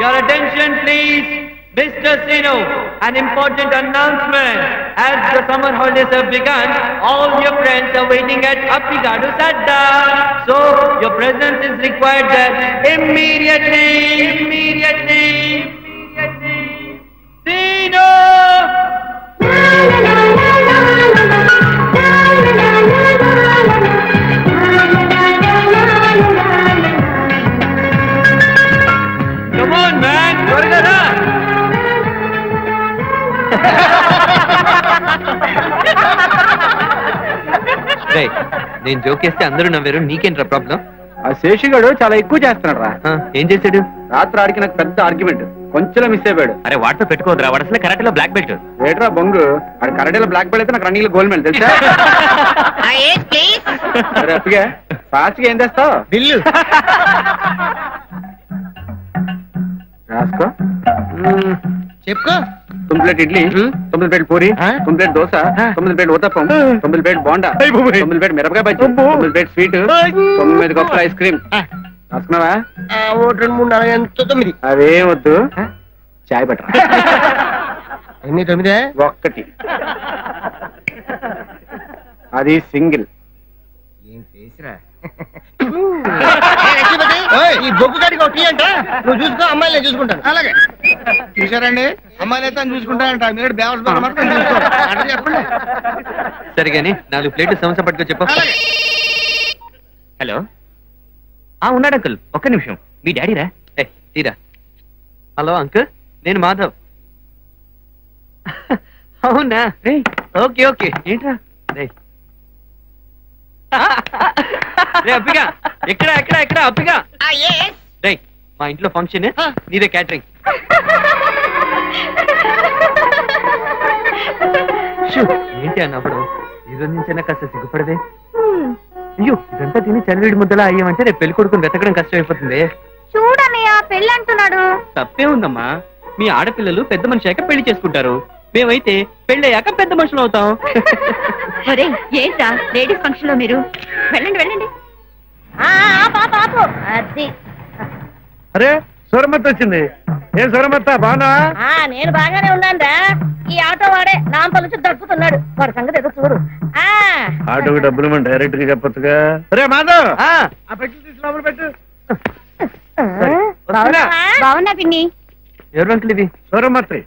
Your attention please. Mr. Sino, an important announcement. As the summer holidays have begun, all your friends are waiting at Appigadu Sadda. So, your presence is required there immediately. Sino! Come on, man! Vargana! నేను జోకేస్తే అందరూ నవ్వారు, నీకేంట్రా problem? ఆ శేషిగాడు చాలా ఎక్కువ చేస్తున్నాడు రా. ఏం చేశాడు? రాత్రి ఆడికి నాకు పెద్ద ఆర్గ్యుమెంట్, కొంచెం మిస్ అయిపోయాడు. అరే వాటితో పెట్టుకోవద్దురా, వాడు అసలు కరాటేలో బ్లాక్ బెల్ట్. ఏట్రా బొంగు, ఆడు కరాటేలో బ్లాక్ బెల్ట్ అయితే నాకు రన్నింగ్ లో గోల్డ్ మెడల్ తెలుసా? అరే అప్పగా ఫాస్ట్ గా ఏం చేస్తావు? బిల్లు రాసుకో. చెప్పుకో. 9 plate idli, 9 plate puri, 9 plate dosa, 9 plate uttapam, 9 plate bonda, 9 plate మిరపకాయ బజ్జీ, 9 ప్లేట్ స్వీట్, 9 కప్పుల ఐస్ క్రీమ్. రాసుకున్నావా? 1 2 3 4 5 9. అవేం వద్దు, చాయ్ పట్టరా. ఎన్ని 9? 1. అది సింగిల్. ఏం చేసిరా ఈ బొగ్గు గడికి ఒక టీ అంట. నువ్వు చూసుకో, అమ్మాయిలు నేను చూసుకుంటాను. అలాగే చూసారండి, అమ్మాయిలు అయితే చూసుకుంటానంట. మీరు బేవర్స్ చెప్పండి. సరిగాని 4 ప్లేట్లు సమోసా పట్టుకో చెప్పు. హలో, ఉన్నాడు అంకుల్, ఒక్క నిమిషం. మీ డాడీరా? తీరా. హలో అంకుల్, నేను మాధవ్. అవునా? Okay okay. ఏంట్రా అప్పిగా? ఎక్కడ ఎక్కడ ఎక్కడ అప్పిగా? మా ఇంట్లో ఫంక్షన్, నీదే క్యాటరింగ్. ఏంటి అన్నప్పుడు ఈరోజు నుంచైనా కాస్త సిగ్గుపడదే. అయ్యో, ఇదంతా తిని చలివిడి ముద్దలా అయ్యామంటే రేపు పెళ్లి కొడుకుని వెతకడం కష్టమైపోతుంది. చూడన్నయ్య, పెళ్ళి అంటున్నాడు. తప్పే ఉందమ్మా, మీ ఆడపిల్లలు పెద్ద మనిషి అయ్యాక పెళ్లి చేసుకుంటారు, మేమైతే పెళ్ళయ్యాక పెద్ద మనుషులు అవుతాం. ఏంటా లేడీస్ ఫంక్షన్ లో మీరు? వెళ్ళండి వెళ్ళండి. అరే సూరమత్త వచ్చింది. ఏం సూరమత్త, బాగున్నా? నేను బాగానే ఉన్నానురా. ఈ ఆటో వాడే నాంపల నుంచి దక్కుతున్నాడు. వాడి సంగతి ఏదో చూడు. ఆటోకి డబ్బులు మనం డైరెక్ట్ గా చెప్పొచ్చుగా. అరే మాధవ్, ఆ పెట్టు తీసి లోపల పెట్టు. బాగున్నా పిన్ని. ఎవరు అంకుల్ ఇది? సూరమత్రి.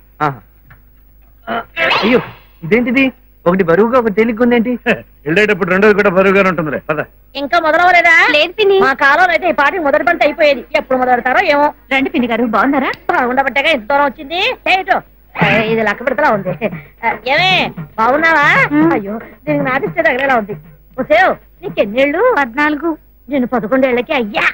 అయ్యో, ఇదేంటిది? ఒకటి బరువుగా ఒకటి తేలిగ్గా ఉందేంటి? వెళ్ళేటప్పుడు రెండోది కూడా బరువుగానే ఉంటుందిలే. పద. ఇంకా మొదలవలేదా? లేదు పిన్ని. మా కాలంలో అయితే ఈ పాటికి మొదటి పంట అయిపోయేది. ఎప్పుడు మొదలెడతారో ఏమో. రండి పిన్ని గారు, బాగున్నారా? బాగుండబట్టగా ఎంత దూరం వచ్చింది. ఇది లెక్క పెడతలా ఉంది. ఏమే బాగున్నావా? అయ్యో, దీనికి నాటిస్తే తగలేలా ఉంది. నీకెన్నేళ్ళు? 14. నేను 11 ఏళ్ళకి అయ్యా.